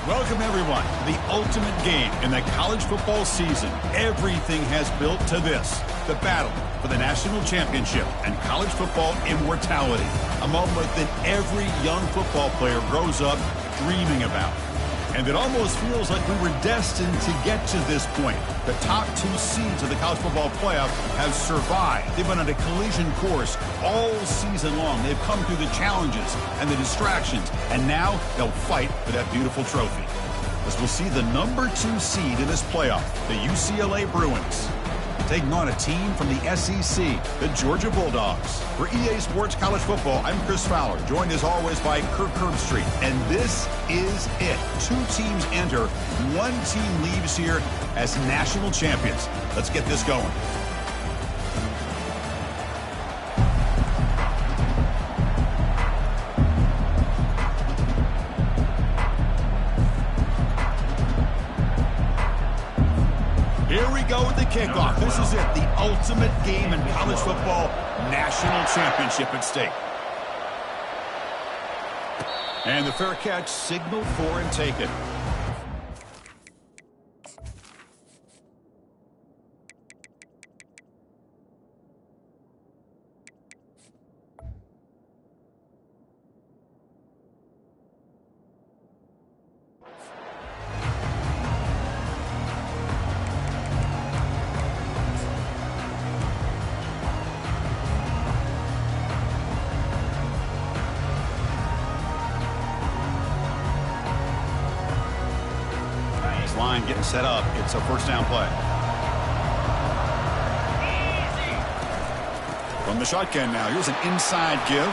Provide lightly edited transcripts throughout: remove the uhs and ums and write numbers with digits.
Welcome, everyone, to the ultimate game in the college football season. Everything has built to this, the battle for the national championship and college football immortality, a moment that every young football player grows up dreaming about. And it almost feels like we were destined to get to this point. The top two seeds of the college football playoff have survived. They've been on a collision course all season long. They've come through the challenges and the distractions, and now they'll fight for that beautiful trophy. As we'll see the number 2 seed in this playoff, the UCLA Bruins, taking on a team from the SEC, the Georgia Bulldogs. For EA Sports College Football, I'm Chris Fowler, joined as always by Kirk Herbstreit. And this is it. 2 teams enter, 1 team leaves here as national champions. Let's get this going. Here we go with the kickoff. This is it, the ultimate game in college football, national championship at stake. And the fair catch signaled for and taken. Line getting set up. It's a first down play. From the shotgun now. Here's an inside give.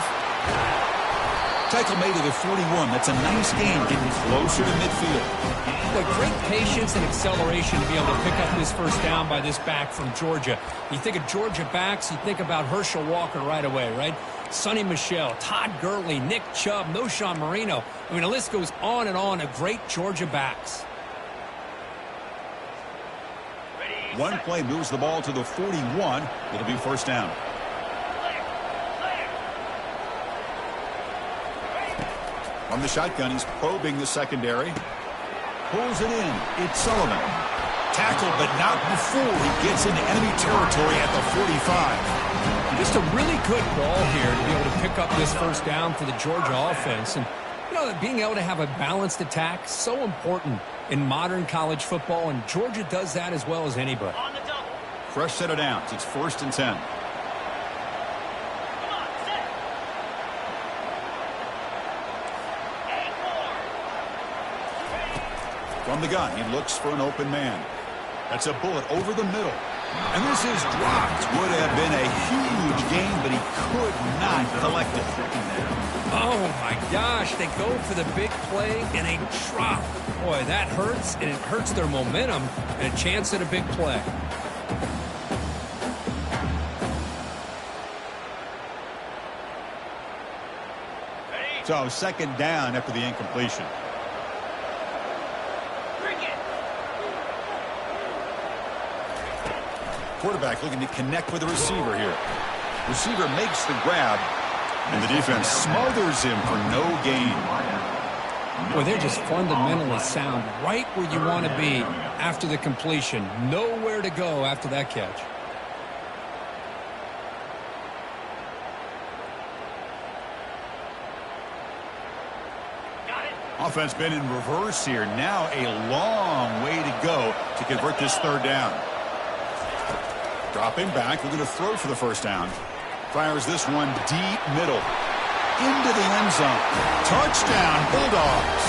Tackle made at the 41. That's a nice gain, getting closer to midfield. Boy, great patience and acceleration to be able to pick up this first down by this back from Georgia. You think of Georgia backs, you think about Herschel Walker right away, right? Sonny Michel, Todd Gurley, Nick Chubb, Knowshon Moreno. I mean, the list goes on and on of great Georgia backs. One play moves the ball to the 41. It'll be first down. From the shotgun, he's probing the secondary. Pulls it in. It's Sullivan. Tackled, but not before he gets into enemy territory at the 45. Just a really good ball here to be able to pick up this first down for the Georgia offense. And, you know, being able to have a balanced attack, so important in modern college football, and Georgia does that as well as anybody. Fresh set of downs. It's 1st and 10. From the gun, he looks for an open man. That's a bullet over the middle. And this is dropped. Would have been a huge gain, but he could not collect it. Oh, my gosh. They go for the big play, and they drop. Boy, that hurts, and it hurts their momentum and a chance at a big play. So, second down after the incompletion. Quarterback looking to connect with the receiver here. Receiver makes the grab, and the defense smothers him for no gain. Boy, they're just fundamentally sound, right where you want to be after the completion. Nowhere to go after that catch. Offense been in reverse here. Now a long way to go to convert this third down. Dropping back, looking to throw for the first down. Fires this one deep middle. Into the end zone. Touchdown, Bulldogs.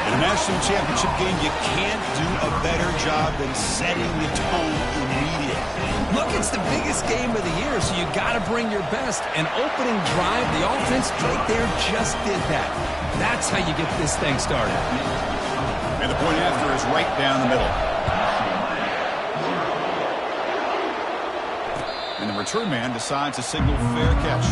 In a national championship game, you can't do a better job than setting the tone immediately. Look, it's the biggest game of the year, so you got to bring your best. An opening drive, the offense right there just did that. That's how you get this thing started. And the point after is right down the middle. And the return man decides to signal fair catch.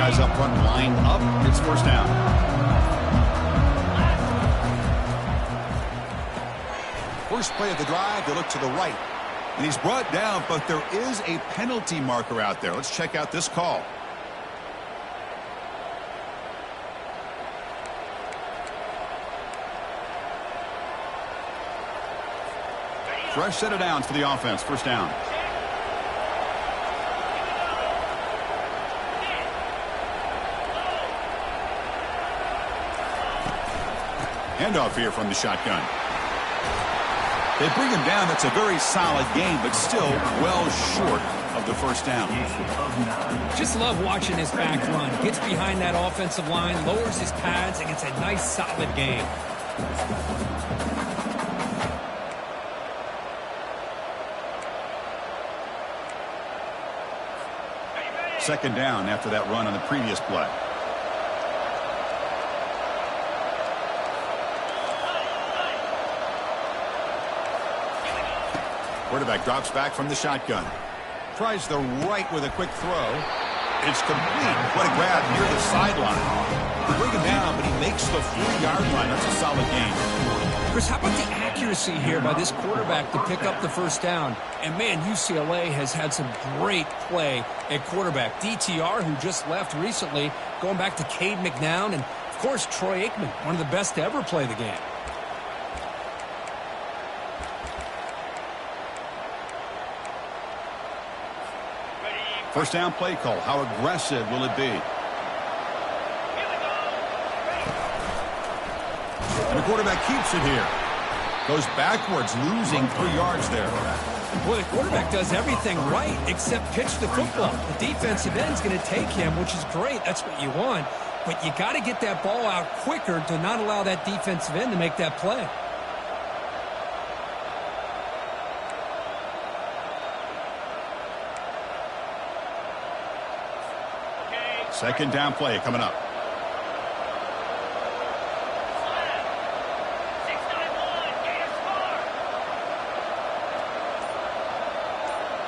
guys up front lined up. It's first down. First play of the drive, they look to the right. And he's brought down, but there is a penalty marker out there. Let's check out this call. Fresh set of downs for the offense. First down. Handoff here from the shotgun. They bring him down. That's a very solid game, but still well short of the first down. Just love watching his back run. Gets behind that offensive line, lowers his pads, and gets a nice solid game. Second down after that run on the previous play. Quarterback drops back from the shotgun. Tries the right with a quick throw. It's complete. What a grab near the sideline. They bring him down, but he makes the 4-yard line. That's a solid game. Chris, how about the accuracy here by this quarterback to pick up the first down? And, man, UCLA has had some great play at quarterback. DTR, who just left recently, going back to Cade McNown, and, of course, Troy Aikman, one of the best to ever play the game. First down play call. How aggressive will it be? And the quarterback keeps it here. Goes backwards, losing 3 yards there. Boy, the quarterback does everything right except pitch the football. The defensive end's going to take him, which is great. That's what you want. But you got to get that ball out quicker to not allow that defensive end to make that play. Second down play coming up.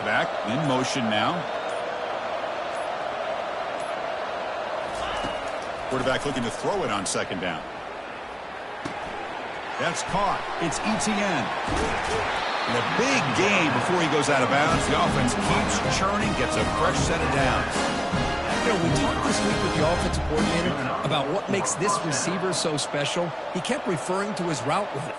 Back in motion now. Quarterback looking to throw it on second down. That's caught. It's Etienne. And a big gain before he goes out of bounds. The offense keeps churning, gets a fresh set of downs. You know, we talked this week with the offensive coordinator about what makes this receiver so special. He kept referring to his route with it.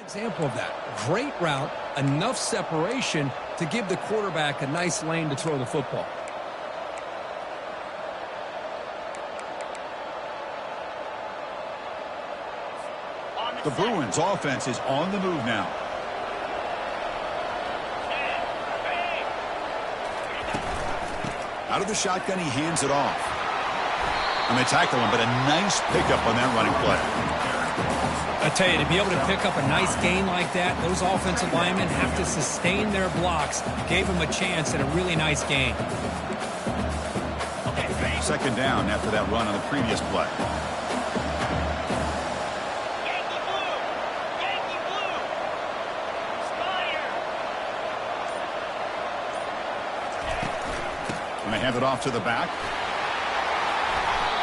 Example of that. Great route, enough separation to give the quarterback a nice lane to throw the football. The Bruins offense is on the move now. Out of the shotgun, he hands it off. And they tackle him, but a nice pickup on that running play. I tell you, to be able to pick up a nice gain like that, those offensive linemen have to sustain their blocks. Gave him a chance at a really nice gain. Second down after that run on the previous play. And they hand it off to the back.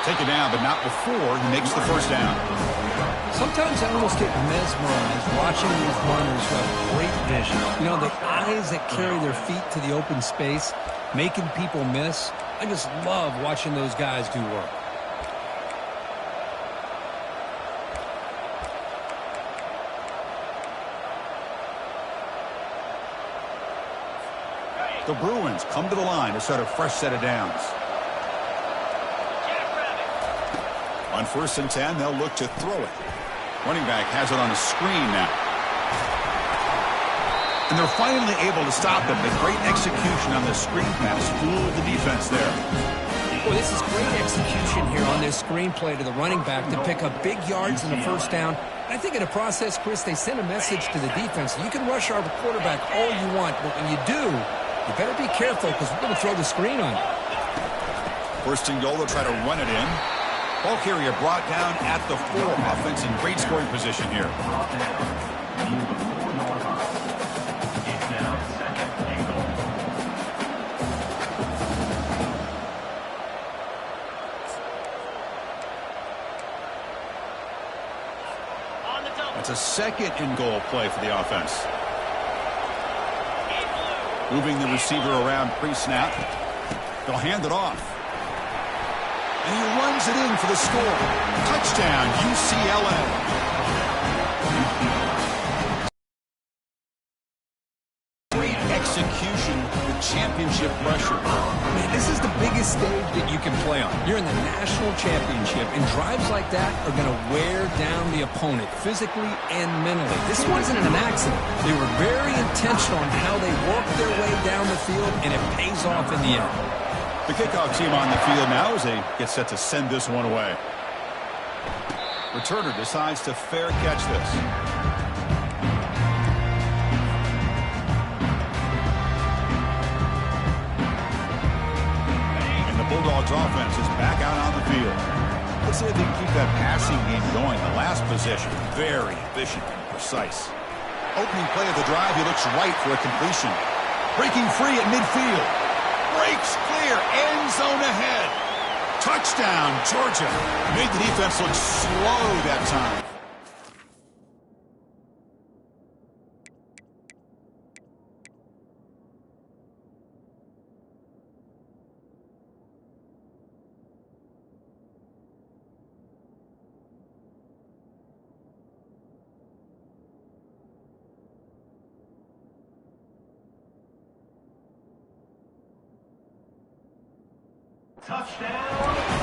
Take it down, but not before he makes the first down. Sometimes I almost get mesmerized watching these runners who have great vision. You know, the eyes that carry their feet to the open space, making people miss. I just love watching those guys do work. The Bruins come to the line to start a fresh set of downs. On 1st and 10, they'll look to throw it. Running back has it on a screen now. And they're finally able to stop him. The great execution on the screen pass fooled the defense there. Well, this is great execution here on this screen play to the running back to pick up big yards in the first down. I think in the process, Chris, they send a message to the defense. You can rush our quarterback all you want, but when you do, you better be careful because we're going to throw the screen on you. First and goal, they'll try to run it in. Ball carrier brought down at the 4. Offense in great scoring position here. a second and goal play for the offense. Moving the receiver around pre-snap. They'll hand it off. And he runs it in for the score. Touchdown, UCLA. Great execution with championship pressure. Man, this is the biggest stage that you can play on. You're in the national championship, and drives like that are going to wear down the opponent physically and mentally. This wasn't an accident. They were very intentional on how they worked their way down the field, and it pays off in the end. The kickoff team on the field now as they get set to send this one away. Returner decides to fair catch this. And the Bulldogs offense is back out on the field. Let's see if they can keep that passing game going. The last possession, very efficient and precise. Opening play of the drive, he looks right for a completion. Breaking free at midfield. Breaks clear, end zone ahead. Touchdown, Georgia. Made the defense look slow that time.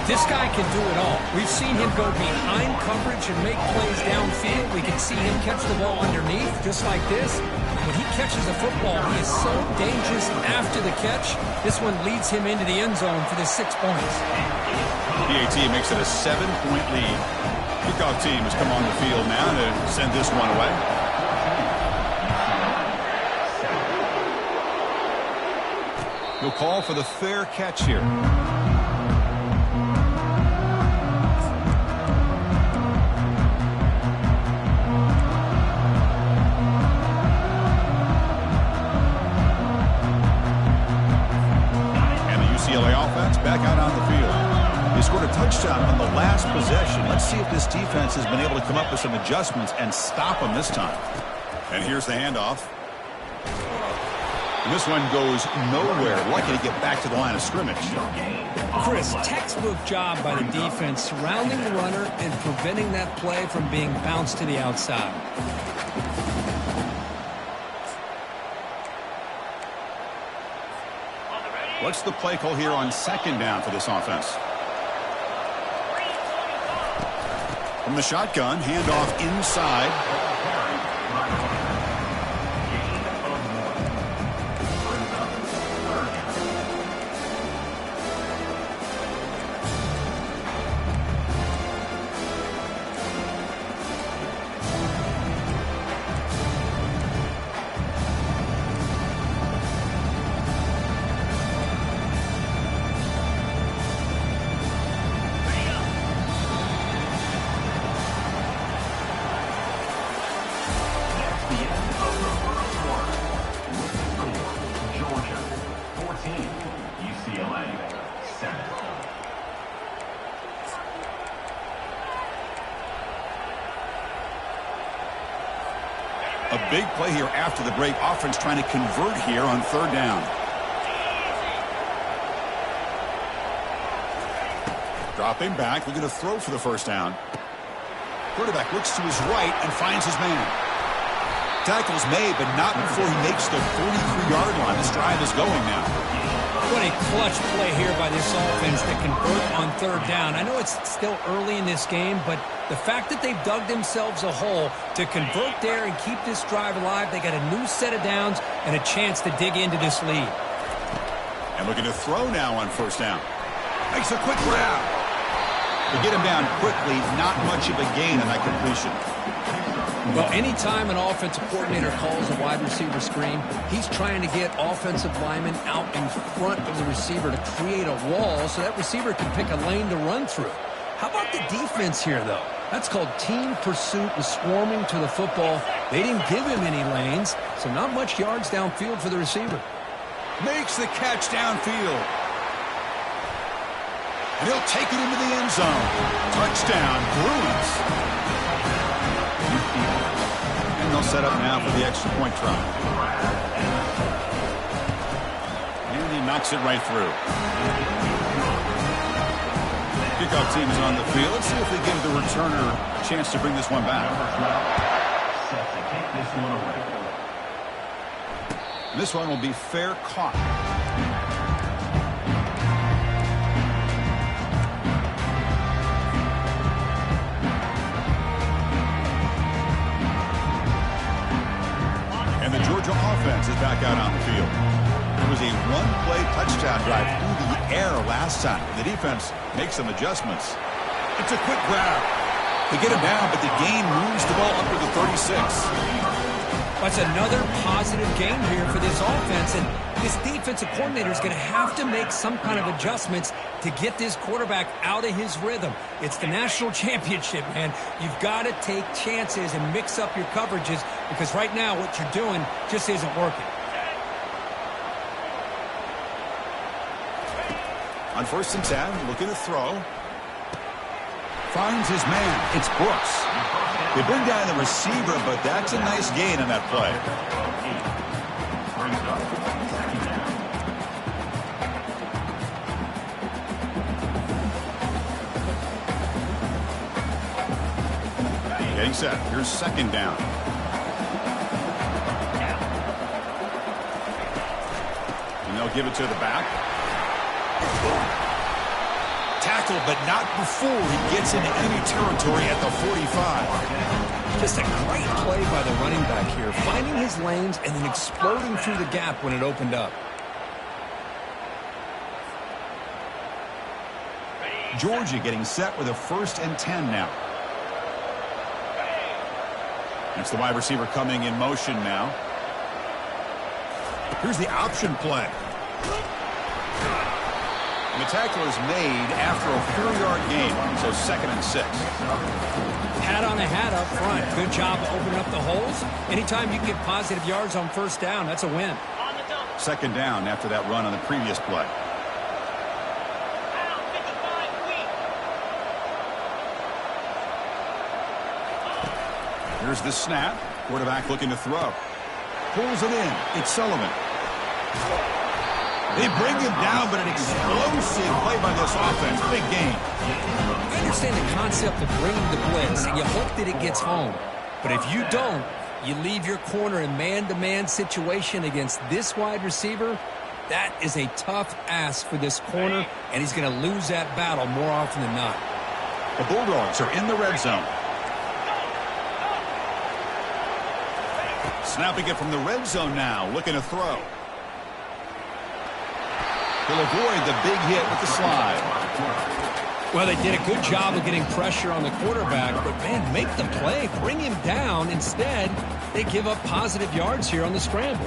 This guy can do it all. We've seen him go behind coverage and make plays downfield. We can see him catch the ball underneath, just like this. When he catches a football, he is so dangerous after the catch. This one leads him into the end zone for the 6 points. PAT makes it a 7-point lead. Kickoff team has come on the field now to send this one away. He'll call for the fair catch here. UCLA offense back out on the field. They scored a touchdown on the last possession. Let's see if this defense has been able to come up with some adjustments and stop them this time. And here's the handoff. And this one goes nowhere. Lucky to get back to the line of scrimmage. Chris, textbook job by the defense surrounding the runner and preventing that play from being bounced to the outside. What's the play call here on second down for this offense? From the shotgun, handoff inside. A big play here after the break. Offense trying to convert here on third down. Dropping back, looking to throw for the first down. Quarterback looks to his right and finds his man. Tackle's made, but not before he makes the 43-yard line. This drive is going now. What a clutch play here by this offense to convert on third down. I know it's still early in this game, but the fact that they've dug themselves a hole to convert there and keep this drive alive, they got a new set of downs and a chance to dig into this lead. And looking to throw now on first down. Makes a quick grab. To get him down quickly, not much of a gain on that completion. Well, anytime an offensive coordinator calls a wide receiver screen, he's trying to get offensive linemen out in front of the receiver to create a wall so that receiver can pick a lane to run through. How about the defense here, though? That's called team pursuit and swarming to the football. They didn't give him any lanes, so not much yards downfield for the receiver. Makes the catch downfield. And he'll take it into the end zone. Touchdown, Bruins. And they'll set up now for the extra point try. And he knocks it right through. Kickoff team is on the field. Let's see if we give the returner a chance to bring this one back. This one will be fair caught. And the Georgia offense is back out on the field. It was a one-play touchdown drive through the air last time. The defense makes some adjustments. It's a quick grab. They get him down, but the gain moves the ball up to the 36. That's another positive game here for this offense, and this defensive coordinator is going to have to make some kind of adjustments to get this quarterback out of his rhythm. It's the national championship, man. You've got to take chances and mix up your coverages because right now what you're doing just isn't working. On 1st and 10, looking to throw. Finds his man. It's Brooks. They bring down the receiver, but that's a nice gain on that play. Getting set. Here's 2nd down. And they'll give it to the back. Tackled, but not before he gets into enemy territory at the 45. Just a great play by the running back here, finding his lanes and then exploding through the gap when it opened up. Georgia getting set with a 1st and 10 now. It's the wide receiver coming in motion now. Here's the option play. And the tackle is made after a 4-yard gain, so 2nd and 6. Hat on a hat up front. Good job opening up the holes. Anytime you can get positive yards on 1st down, that's a win. 2nd down after that run on the previous play. Here's the snap. Quarterback looking to throw. Pulls it in. It's Sullivan. They bring him down, but an explosive play by this offense. Big game. I understand the concept of bringing the blitz, and you hope that it gets home. But if you don't, you leave your corner in man-to-man situation against this wide receiver. That is a tough ask for this corner, and he's going to lose that battle more often than not. The Bulldogs are in the red zone. Snapping it from the red zone now, looking to throw. He'll avoid the big hit with the slide. Well, they did a good job of getting pressure on the quarterback, but, man, make the play. Bring him down. Instead, they give up positive yards here on the scramble.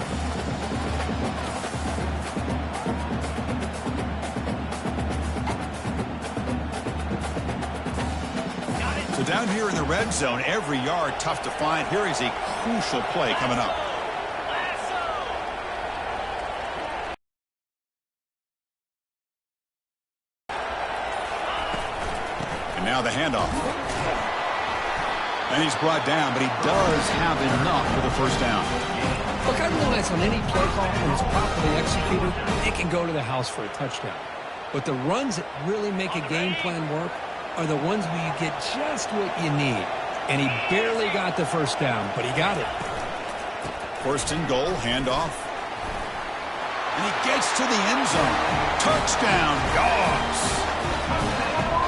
So down here in the red zone, every yard tough to find. Here is a crucial play coming up. Now the handoff. And he's brought down, but he does have enough for the 1st down. Look, I realize on any play call, when it's properly executed, it can go to the house for a touchdown. But the runs that really make a game plan work are the ones where you get just what you need. And he barely got the 1st down, but he got it. 1st and goal, handoff. And he gets to the end zone. Touchdown, Dogs.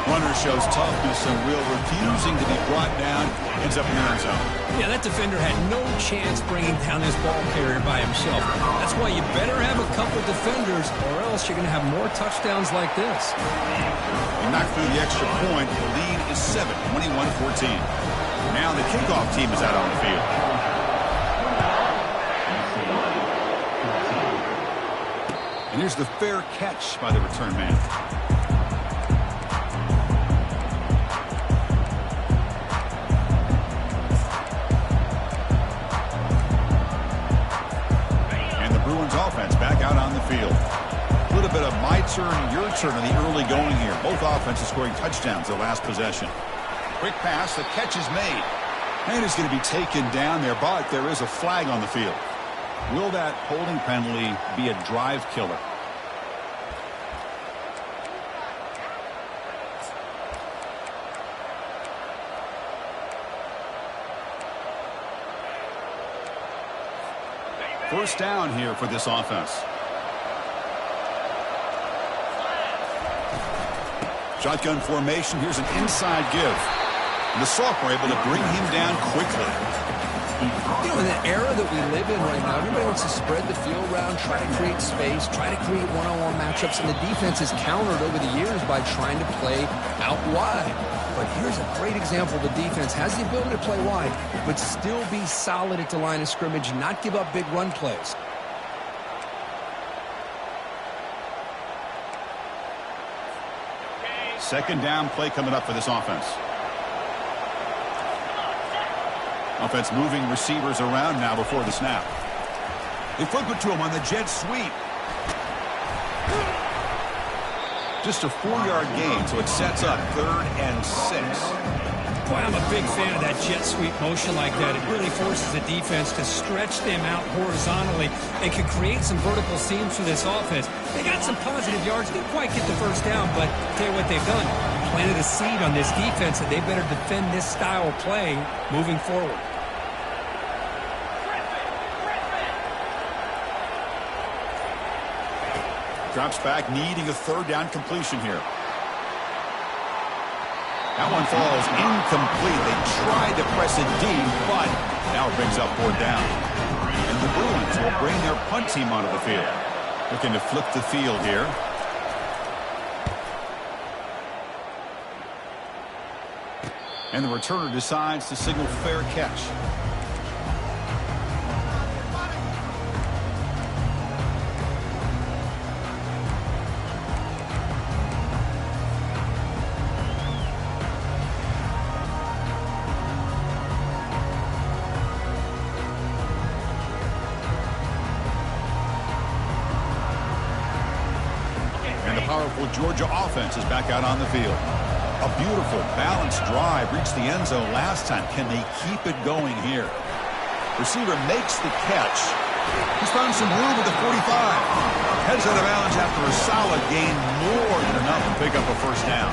Runner shows toughness and will, refusing to be brought down, ends up in the end zone. Yeah, that defender had no chance bringing down this ball carrier by himself. That's why you better have a couple defenders, or else you're going to have more touchdowns like this. He knocked through the extra point. The lead is 7, 21-14. Now the kickoff team is out on the field. And here's the fair catch by the return man. Offense back out on the field. A little bit of my turn, your turn in the early going here. Both offenses scoring touchdowns the last possession. Quick pass, the catch is made. And he's going to be taken down there, but there is a flag on the field. Will that holding penalty be a drive killer? First down here for this offense. Shotgun formation. Here's an inside give. And the sophomore able to bring him down quickly. You know, in the era that we live in right now, everybody wants to spread the field around, try to create space, try to create one-on-one matchups, and the defense is countered over the years by trying to play out wide. But here's a great example. The defense has the ability to play wide, but still be solid at the line of scrimmage, not give up big run plays. Second down play coming up for this offense. Offense moving receivers around now before the snap. They flip it to him on the jet sweep. Just a 4-yard gain, so it sets up 3rd and 6. Boy, I'm a big fan of that jet sweep motion like that. It really forces the defense to stretch them out horizontally and can create some vertical seams for this offense. They got some positive yards. Didn't quite get the first down, but I'll tell you what they've done. Planted a seed on this defense that they better defend this style of play moving forward. Drops back, needing a 3rd down completion here. That one falls incomplete. They tried to press it deep, but now it brings up 4th down. And the Bruins will bring their punt team onto the field. Looking to flip the field here. And the returner decides to signal fair catch. Powerful Georgia offense is back out on the field. A beautiful, balanced drive reached the end zone last time. Can they keep it going here? Receiver makes the catch. He's found some room at the 45. Heads out of bounds after a solid gain, more than enough to pick up a 1st down.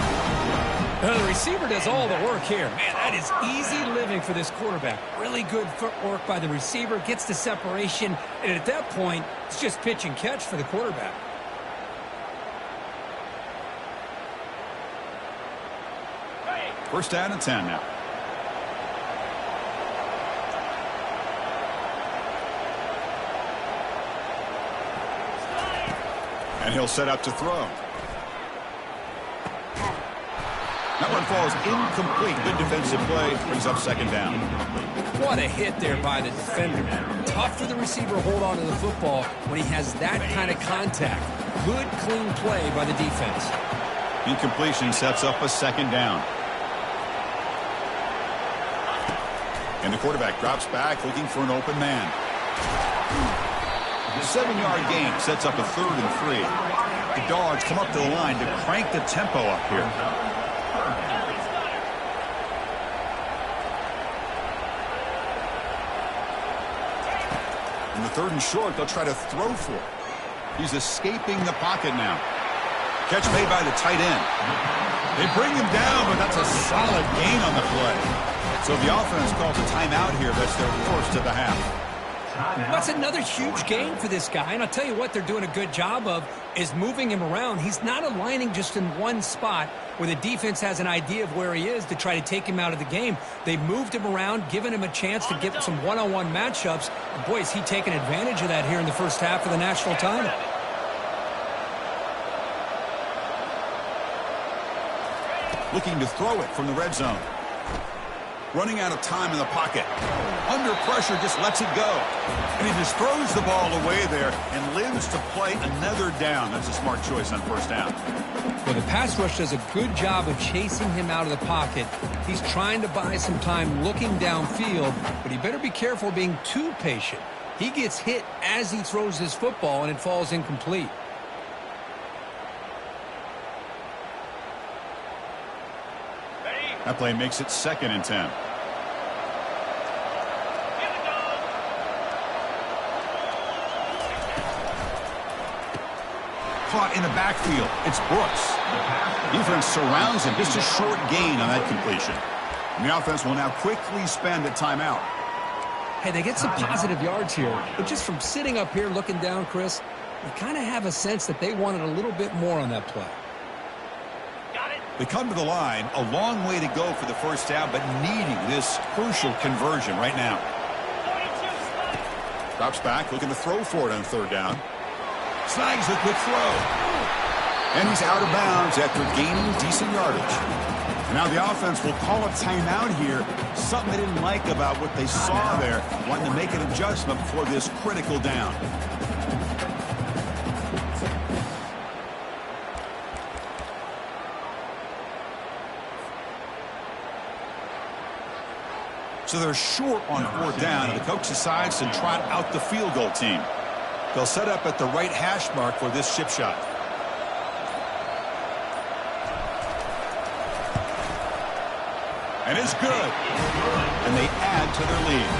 The receiver does all the work here. Man, that is easy living for this quarterback. Really good footwork by the receiver, gets the separation, and at that point, it's just pitch and catch for the quarterback. First down and 10 now. And he'll set up to throw. That one falls incomplete. Good defensive play. Brings up 2nd down. What a hit there by the defender. Tough for the receiver to hold on to the football when he has that kind of contact. Good, clean play by the defense. Incompletion sets up a 2nd down. And the quarterback drops back, looking for an open man. The 7-yard gain sets up a 3rd and 3. The Dogs come up to the line to crank the tempo up here. In the 3rd and short, they'll try to throw for it. He's escaping the pocket now. Catch made by the tight end. They bring him down, but that's a solid gain on the play. So the offense calls a timeout here. That's their first of the half. That's another huge gain for this guy. And I'll tell you what they're doing a good job of is moving him around. He's not aligning just in one spot where the defense has an idea of where he is to try to take him out of the game. They moved him around, given him a chance to get some one-on-one matchups. And boy, is he taking advantage of that here in the first half of the national title. Looking to throw it from the red zone. Running out of time in the pocket. Under pressure, just lets it go. And he just throws the ball away there and lives to play another down. That's a smart choice on 1st down. Well, the pass rush does a good job of chasing him out of the pocket. He's trying to buy some time looking downfield, but he better be careful being too patient. He gets hit as he throws his football, and it falls incomplete. That play makes it 2nd and 10. caught in the backfield. It's Brooks. Defense surrounds him. Just a short gain on that completion. And the offense will now quickly spend a timeout. Hey, they get some positive yards here, but just from sitting up here looking down, Chris, you kind of have a sense that they wanted a little bit more on that play. They come to the line, a long way to go for the first down, but needing this crucial conversion right now. Drops back, looking to throw for it on third down. Snags the quick throw. And he's out of bounds after gaining decent yardage. And now the offense will call a timeout here. Something they didn't like about what they saw there. Wanting to make an adjustment before this critical down. So they're short on fourth down, and the coach decides to trot out the field goal team. They'll set up at the right hash mark for this chip shot. And it's good. And they add to their lead.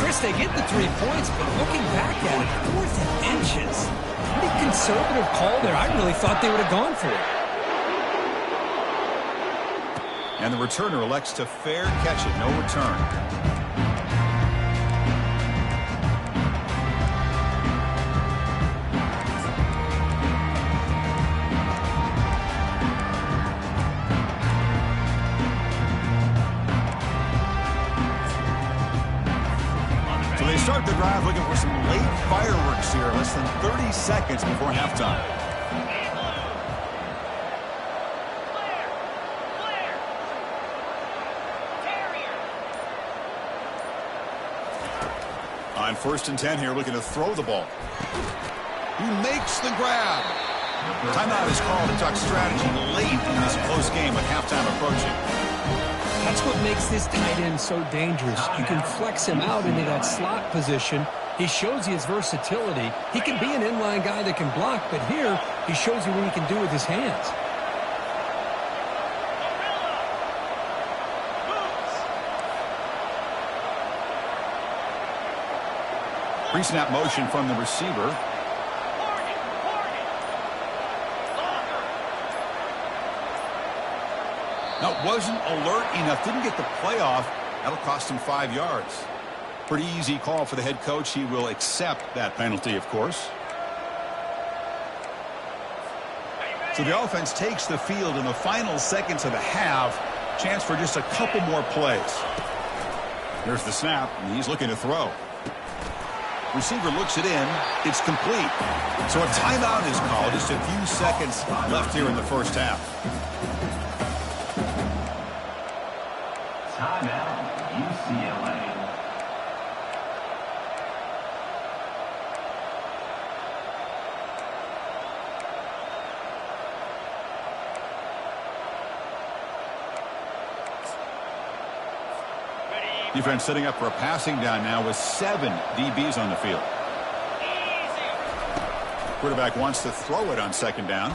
Chris, they get the 3 points, but looking back at it, 4th and inches. Pretty conservative call there. I really thought they would have gone for it. And the returner elects to fair catch it. No return. So they start the drive looking for some late fireworks here. Less than 30 seconds before halftime. On 1st and 10 here, looking to throw the ball. He makes the grab. Timeout is called to talk strategy late in this close game with halftime approaching. That's what makes this tight end so dangerous. You can flex him out into that slot position. He shows you his versatility. He can be an inline guy that can block, but here he shows you what he can do with his hands. Pre-snap motion from the receiver. Now, wasn't alert enough. Didn't get the play off. That'll cost him 5 yards. Pretty easy call for the head coach. He will accept that penalty, of course. So the offense takes the field in the final seconds of the half. Chance for just a couple more plays. Here's the snap, and he's looking to throw. Receiver looks it in. It's complete. So a timeout is called. Just a few seconds left here in the first half. Timeout, UCLA. Defense setting up for a passing down now with 7 DBs on the field. Quarterback wants to throw it on 2nd down.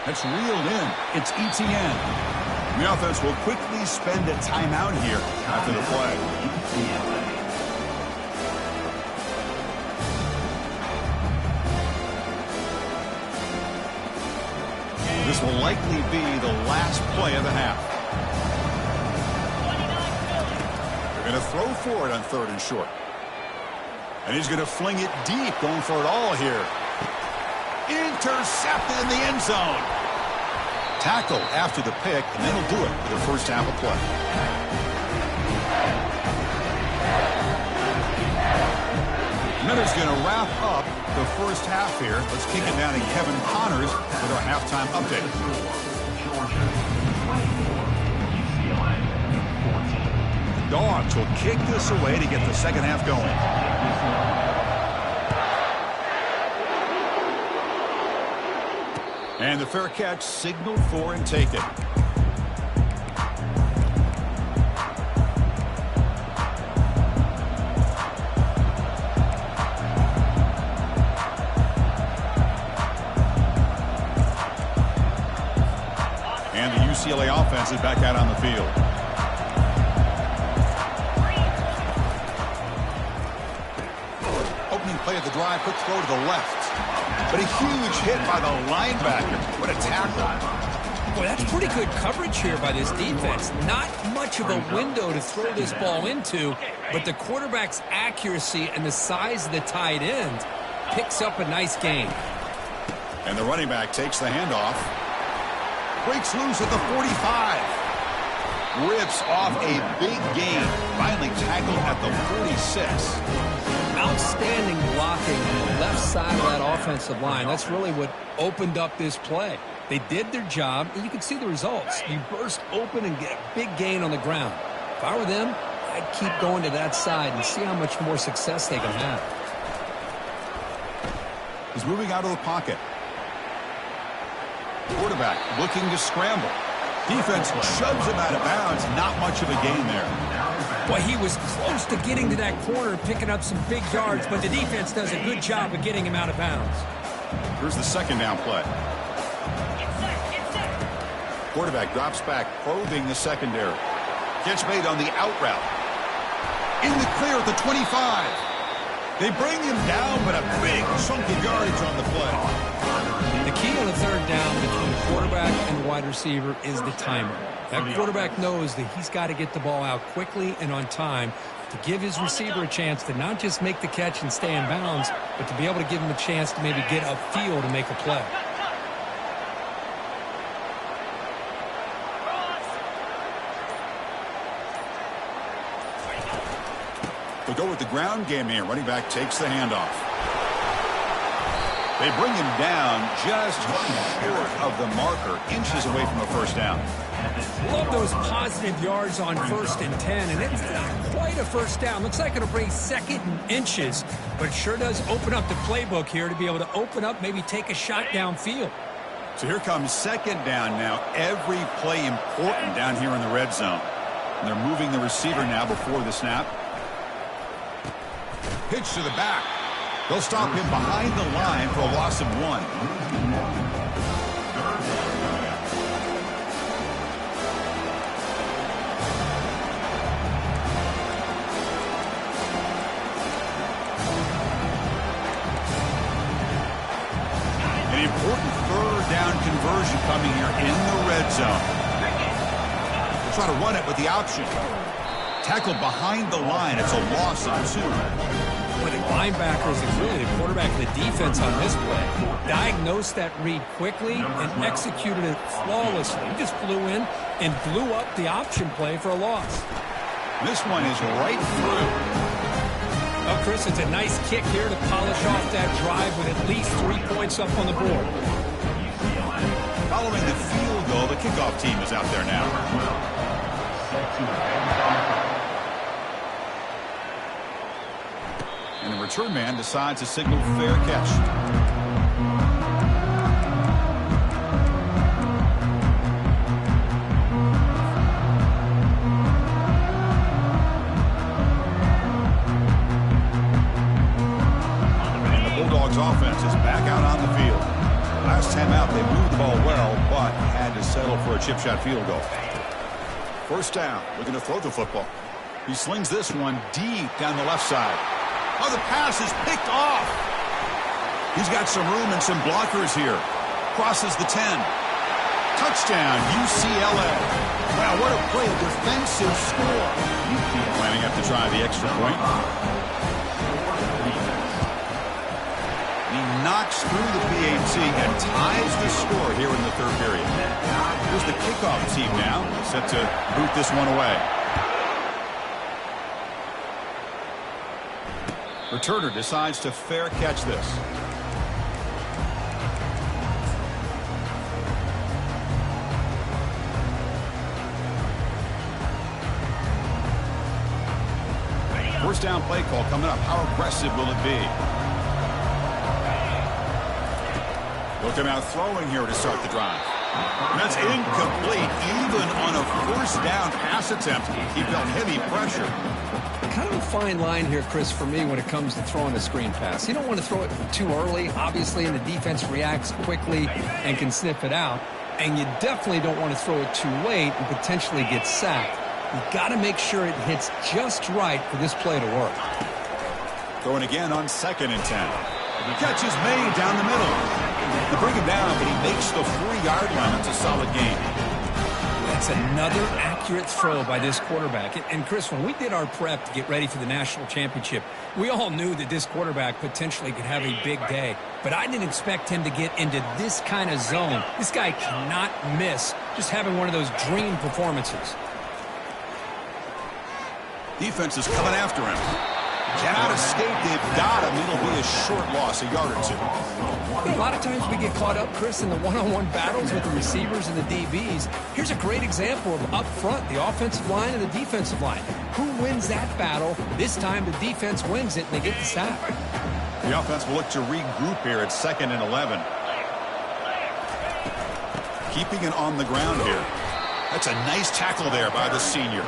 That's reeled in. It's Etienne. The offense will quickly spend a timeout here after the play. This will likely be the last play of the half. Going to throw for it on 3rd and short. And he's going to fling it deep, going for it all here. Intercepted in the end zone. Tackle after the pick, and then he'll do it for the first half of play. Miller's going to wrap up the first half here. Let's kick it down to Kevin Connors with our halftime update. Dogs will kick this away to get the second half going. And the fair catch signaled for and taken. And the UCLA offense is back out on the field. Play of the drive, quick throw to the left. But a huge hit by the linebacker. What a tackle. Boy, that's pretty good coverage here by this defense. Not much of a window to throw this ball into, but the quarterback's accuracy and the size of the tight end picks up a nice gain. And the running back takes the handoff. Breaks loose at the 45. Rips off a big gain. Finally tackled at the 46. Outstanding blocking on the left side of that offensive line. That's really what opened up this play. They did their job, and you can see the results. You burst open and get a big gain on the ground. If I were them, I'd keep going to that side and see how much more success they can have. He's moving out of the pocket. Quarterback looking to scramble. Defense shoves him out of bounds. Not much of a gain there. Well, he was close to getting to that corner, picking up some big yards, but the defense does a good job of getting him out of bounds. Here's the second down play. Quarterback drops back, probing the secondary. Catch made on the out route. In the clear at the 25. They bring him down, but a big chunk of yardage on the play. The key on the third down between the quarterback and the wide receiver is the timer. That quarterback knows that he's got to get the ball out quickly and on time to give his receiver a chance to not just make the catch and stay in bounds, but to be able to give him a chance to maybe get upfield and make a play. They go with the ground game here. Running back takes the handoff. They bring him down just short of the marker, inches away from a first down. Love those positive yards on 1st and 10, and it's not quite a first down. Looks like it'll bring second and inches, but it sure does open up the playbook here to be able to open up, maybe take a shot downfield. So here comes second down now. Every play important down here in the red zone. And they're moving the receiver now before the snap. Pitch to the back. They'll stop him behind the line for a loss of 1. An important third down conversion coming here in the red zone. They'll try to run it with the option. Tackled behind the line. It's a loss of 2. But the linebackers and really the quarterback and the defense on this play diagnosed that read quickly and executed it flawlessly. He just flew in and blew up the option play for a loss. This one is right through. Oh, Chris, it's a nice kick here to polish off that drive with at least 3 points up on the board. Following the field goal, the kickoff team is out there now. And the return man decides to signal fair catch. And the Bulldogs offense is back out on the field. Last time out, they moved the ball well, but had to settle for a chip shot field goal. First down, looking to throw the football. He slings this one deep down the left side. Oh, the pass is picked off. He's got some room and some blockers here. Crosses the 10. Touchdown, UCLA. Wow, what a play, a defensive score. Lining up to try the extra point. He knocks through the PAT and ties the score here in the third period. Here's the kickoff team now, set to boot this one away. Returner decides to fair catch this. First down play call coming up. How aggressive will it be? They'll come out throwing here to start the drive. And that's incomplete. Even on a first down pass attempt, he felt heavy pressure. Kind of a fine line here, Chris, for me when it comes to throwing a screen pass. You don't want to throw it too early, obviously, and the defense reacts quickly and can sniff it out. And you definitely don't want to throw it too late and potentially get sacked. You've got to make sure it hits just right for this play to work. Throwing again on 2nd and 10. Catch is made down the middle. They bring him down, but he makes the 4-yard line. It's a solid gain. That's another accurate throw by this quarterback. And Chris, when we did our prep to get ready for the national championship, we all knew that this quarterback potentially could have a big day. But I didn't expect him to get into this kind of zone. This guy cannot miss just having one of those dream performances. Defense is coming after him. Cannot escape. They've got him. It'll be a short loss, a yard or two. A lot of times we get caught up, Chris, in the one-on-one battles with the receivers and the DBs. Here's a great example of up front, the offensive line and the defensive line. Who wins that battle? This time the defense wins it, and they get the sack. The offense will look to regroup here at 2nd and 11. Keeping it on the ground here. That's a nice tackle there by the senior.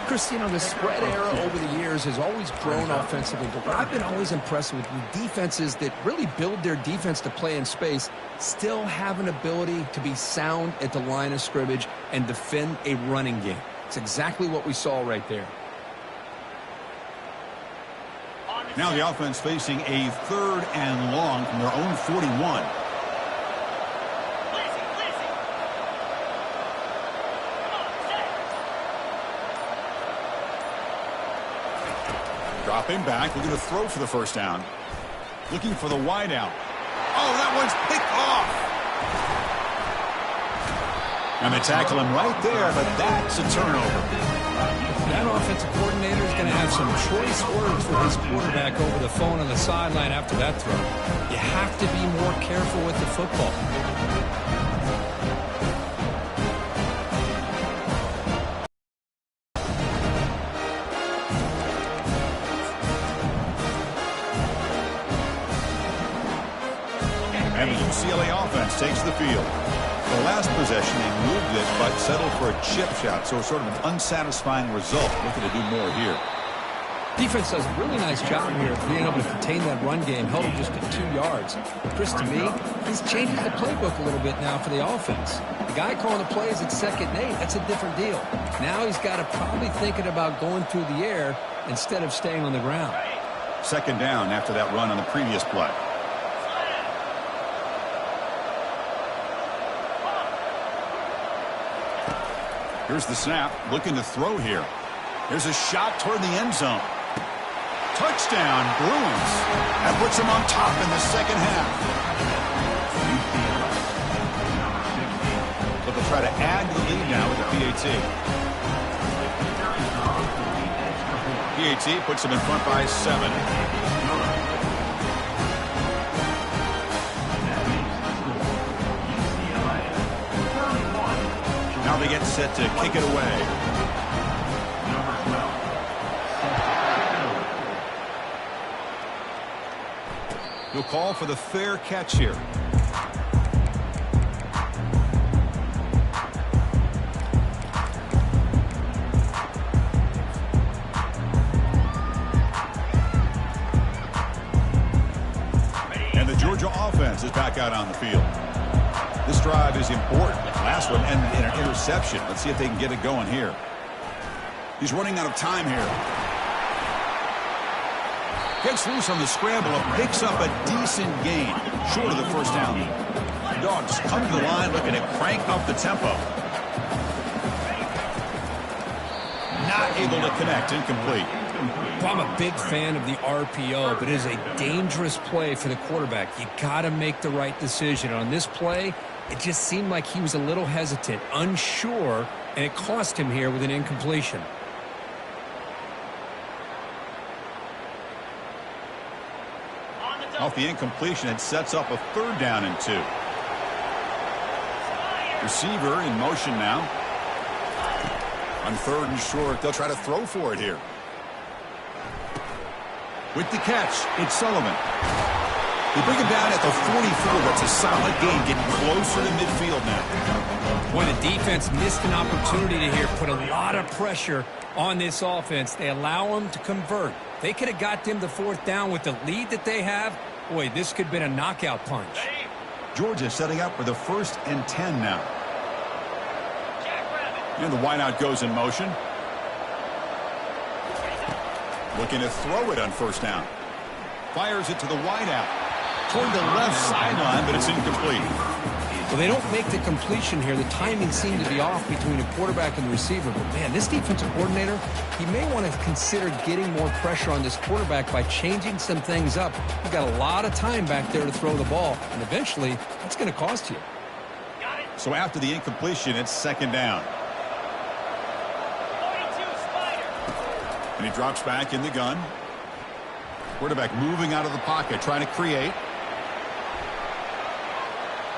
Chris, you know, the spread era over the years has always grown offensively, but what I've been always impressed with defenses that really build their defense to play in space still have an ability to be sound at the line of scrimmage and defend a running game. It's exactly what we saw right there. Now the offense facing a 3rd and long from their own 41. Dropping back, looking to throw for the first down. Looking for the wide out. Oh, that one's picked off. And they tackle him right there, but that's a turnover. That offensive coordinator is going to have some choice words with his quarterback over the phone on the sideline after that throw. You have to be more careful with the football. And the UCLA offense takes the field. The last possession, they moved it, but settled for a chip shot, so sort of an unsatisfying result. Looking to do more here. Defense does a really nice job here of being able to contain that run game, held him just at 2 yards. Chris, to me, this changes the playbook a little bit now for the offense. The guy calling the plays at 2nd and 8, that's a different deal. Now he's got to probably thinking about going through the air instead of staying on the ground. 2nd down after that run on the previous play. Here's the snap, looking to throw here. There's a shot toward the end zone. Touchdown, Bruins. That puts them on top in the 2nd half. But they'll try to add the lead now with the PAT. PAT puts them in front by 7. Now they get set to kick it away. He'll call for the fair catch here. And the Georgia offense is back out on the field. This drive is important. Last one ended in an interception. Let's see if they can get it going here. He's running out of time here. Gets loose on the scramble and picks up a decent gain, short of the first down. The Dogs come to the line looking to crank up the tempo. Not able to connect, incomplete. Well, I'm a big fan of the RPO, but it is a dangerous play for the quarterback. You got to make the right decision. On this play, it just seemed like he was a little hesitant, unsure, and it cost him here with an incompletion. Off the incompletion, it sets up a 3rd down and 2. Receiver in motion now. On 3rd and short, they'll try to throw for it here. With the catch, it's Sullivan. They bring him down at the 44. That's a solid gain, getting closer to midfield now. When the defense missed an opportunity to here put a lot of pressure on this offense, they allow them to convert. They could have got them the 4th down with the lead that they have. Boy, this could have been a knockout punch. Georgia setting up for the 1st and 10 now. And the wideout goes in motion. Looking to throw it on 1st down. Fires it to the wideout. Toward the left sideline, but it's incomplete. Well, they don't make the completion here. The timing seemed to be off between the quarterback and the receiver. But, man, this defensive coordinator, he may want to consider getting more pressure on this quarterback by changing some things up. You've got a lot of time back there to throw the ball, and eventually that's going to cost you. So after the incompletion, it's second down. And he drops back in the gun. Quarterback moving out of the pocket, trying to create.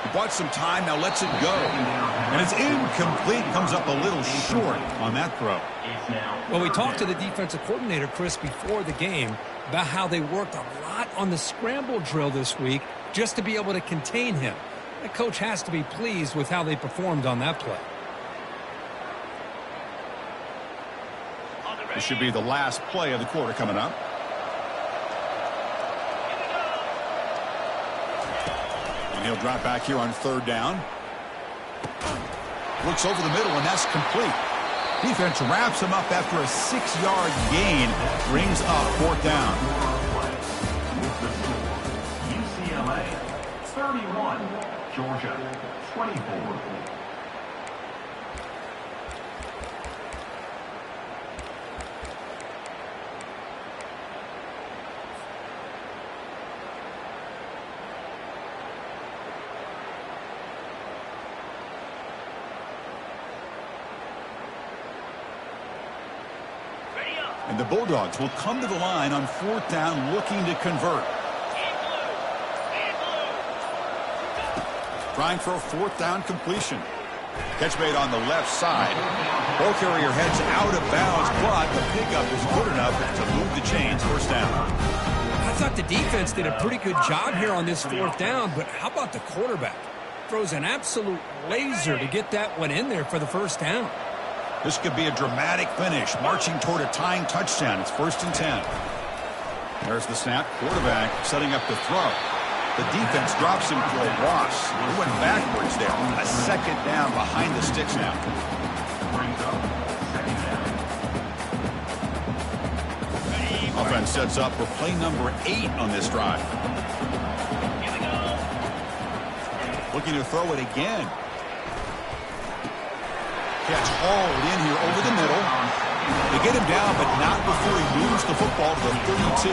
He bought some time, now lets it go. And it's incomplete, comes up a little short on that throw. Well, we talked to the defensive coordinator, Chris, before the game about how they worked a lot on the scramble drill this week just to be able to contain him. The coach has to be pleased with how they performed on that play. This should be the last play of the quarter coming up. And he'll drop back here on third down. Looks over the middle, and that's complete. Defense wraps him up after a 6-yard gain. Brings up fourth down. UCLA 31, Georgia 24. And the Bulldogs will come to the line on fourth down looking to convert. Trying for a fourth down completion. Catch made on the left side. Ball carrier heads out of bounds, but the pickup is good enough to move the chains. First down. I thought the defense did a pretty good job here on this fourth down, but how about the quarterback? Throws an absolute laser to get that one in there for the first down. This could be a dramatic finish, marching toward a tying touchdown. It's 1st and 10. There's the snap. Quarterback setting up the throw. The defense drops him for a loss. He went backwards there. A second down behind the sticks now. Offense sets up for play number 8 on this drive. Looking to throw it again. Catch hauled in here over the middle. They get him down, but not before he moves the football to the 32.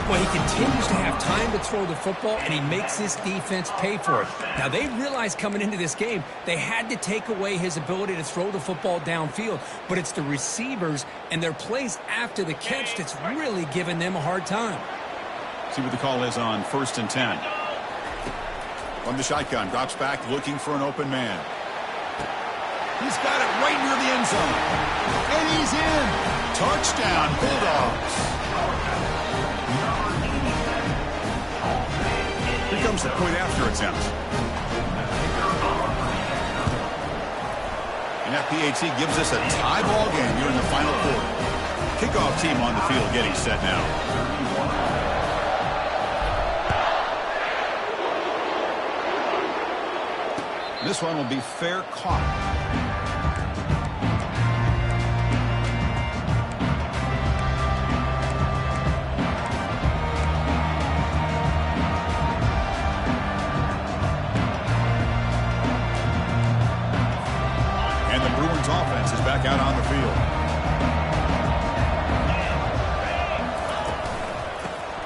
Well, he continues to have time to throw the football, and he makes this defense pay for it. Now, they realized coming into this game they had to take away his ability to throw the football downfield, but it's the receivers and their plays after the catch that's really giving them a hard time. See what the call is on 1st and 10. From the shotgun, drops back looking for an open man. He's got it right near the end zone. And he's in. Touchdown, Bulldogs. Here comes the point after attempt. And FPAT gives us a tie ball game here in the final quarter. Kickoff team on the field getting set now. This one will be fair caught. Offense is back out on the field.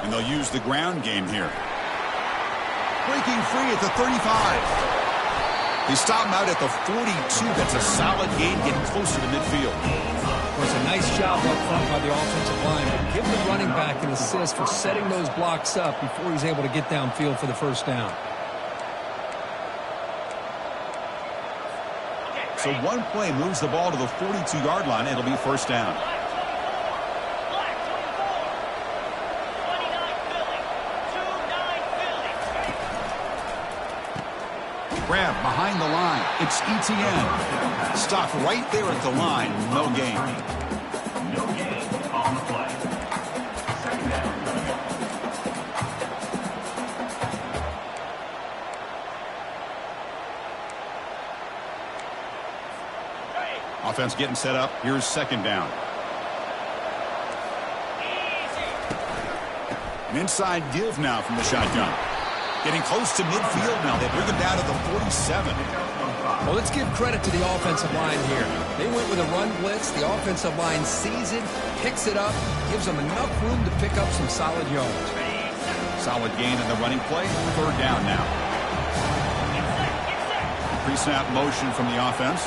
And they'll use the ground game here. Breaking free at the 35. They stop him out at the 42. That's a solid gain, getting closer to midfield. Well, it's a nice job up front by the offensive line. But give the running back an assist for setting those blocks up before he's able to get downfield for the first down. So one play moves the ball to the 42-yard line. It'll be first down. Grab behind the line. It's ETN. Stop right there at the line. No gain. No gain on the play. Second down. Offense getting set up. Here's second down. An inside give now from the shotgun. Getting close to midfield now. They bring him down to the 47. Well, let's give credit to the offensive line here. They went with a run blitz. The offensive line sees it, picks it up, gives them enough room to pick up some solid yards. Solid gain in the running play. Third down now. Pre-snap motion from the offense.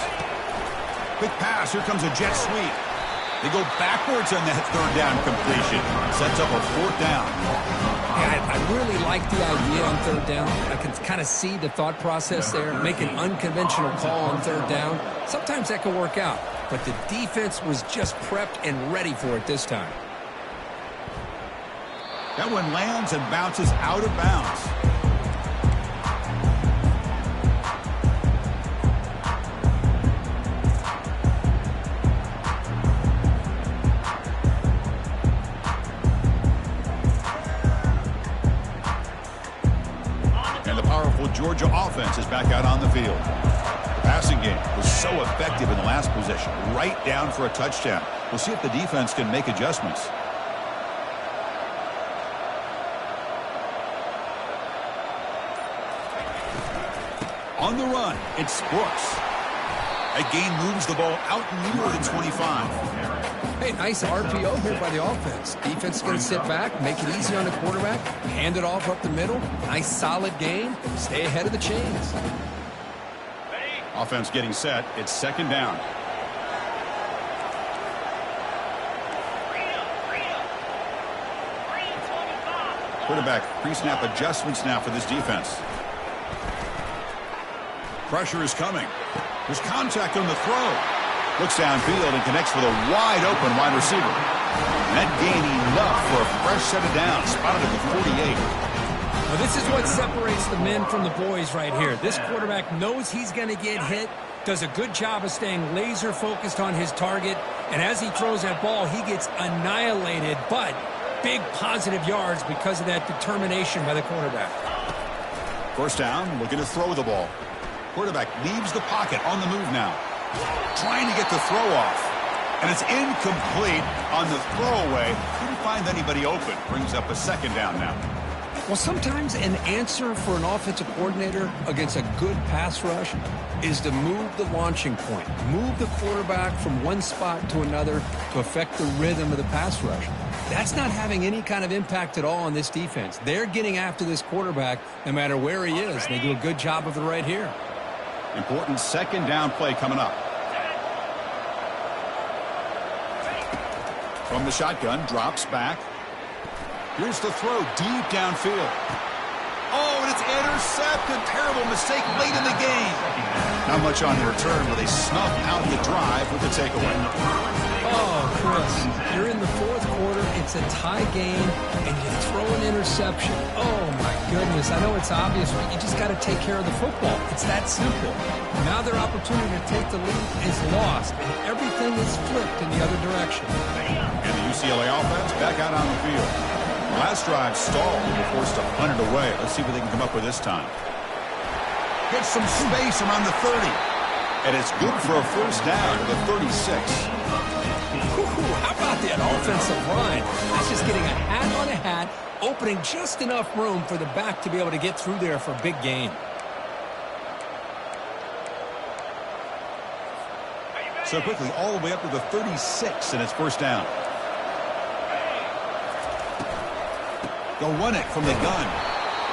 Quick pass. Here comes a jet sweep. They go backwards on that third down completion. Sets up a fourth down. Yeah, I really like the idea on third down. I can kind of see the thought process there. Make an unconventional call on third down. Sometimes that can work out. But the defense was just prepped and ready for it this time. That one lands and bounces out of bounds. Georgia offense is back out on the field. The passing game was so effective in the last possession, right down for a touchdown. We'll see if the defense can make adjustments. On the run, it's Brooks. That gain moves the ball out nearer than 25. Hey, nice RPO here by the offense. Defense is going to sit back, make it easy on the quarterback, hand it off up the middle. Nice solid gain. Stay ahead of the chains. Offense getting set. It's second down. Quarterback pre-snap adjustments now for this defense. Pressure is coming. There's contact on the throw. Looks downfield and connects with a wide-open wide receiver. And that gain enough for a fresh set of downs. Spotted at the 48. Well, this is what separates the men from the boys right here. This quarterback knows he's going to get hit, does a good job of staying laser-focused on his target, and as he throws that ball, he gets annihilated, but big positive yards because of that determination by the quarterback. First down, looking to throw the ball. Quarterback leaves the pocket on the move now. Trying to get the throw off. And it's incomplete on the throwaway. Couldn't find anybody open. Brings up a second down now. Well, sometimes an answer for an offensive coordinator against a good pass rush is to move the launching point. Move the quarterback from one spot to another to affect the rhythm of the pass rush. That's not having any kind of impact at all on this defense. They're getting after this quarterback no matter where he is. They do a good job of it right here. Important second down play coming up. From the shotgun, drops back. Here's the throw deep downfield. Oh, and it's intercepted. Terrible mistake late in the game. Not much on the return, but they snuff out the drive with the takeaway. Oh, Chris, you're in the fourth quarter. It's a tie game, and you throw an interception. Oh, my goodness. I know it's obvious, but you just got to take care of the football. It's that simple. Now their opportunity to take the lead is lost, and everything is flipped in the other direction. And the UCLA offense back out on the field. Last drive stalled and were forced to punt it away. Let's see what they can come up with this time. Gets some space around the 30. And it's good for a first down to the 36. How about that offensive line? That's just getting a hat on a hat, opening just enough room for the back to be able to get through there for a big gain. So quickly, all the way up to the 36, and it's first down. They'll run it from the gun.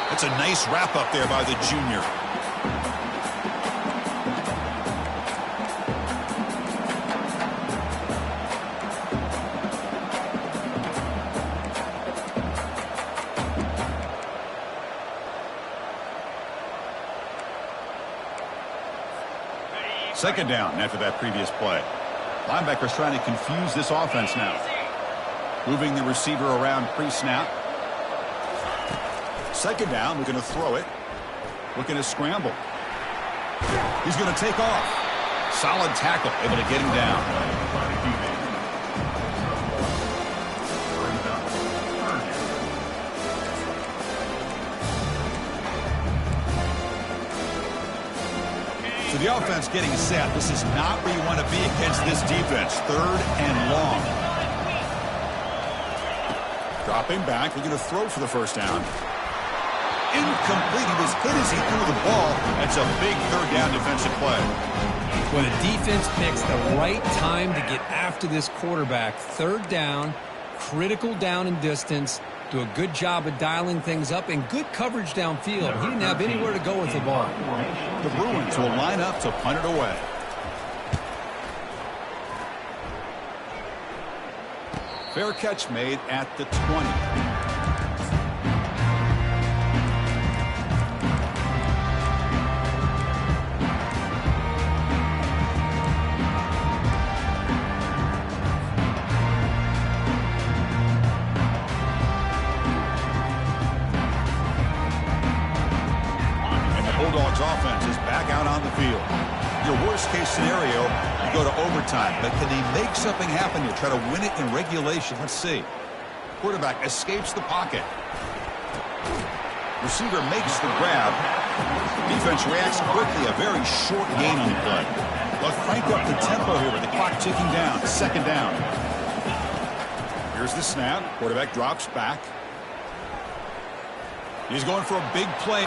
That's a nice wrap up there by the junior. Second down after that previous play. Linebackers trying to confuse this offense now. Moving the receiver around pre-snap. Second down, we're going to throw it. Looking to scramble. He's going to take off. Solid tackle, able to get him down. So the offense getting set. This is not where you want to be against this defense. Third and long. Dropping back, looking to throw for the first down. Incomplete. He was hit as he threw the ball. That's a big third down defensive play. Well, the defense picks the right time to get after this quarterback. Third down, critical down and distance. Do a good job of dialing things up and good coverage downfield. He didn't have anywhere to go with the ball. The Bruins will line up to punt it away. Fair catch made at the 20. Bulldogs offense is back out on the field. Your worst case scenario, you go to overtime, but can they make something happen here? Try to win it in regulation. Let's see. Quarterback escapes the pocket. Receiver makes the grab. Defense reacts quickly. A very short gain on the play. They'll crank up the tempo here with the clock ticking down. Second down. Here's the snap. Quarterback drops back. He's going for a big play.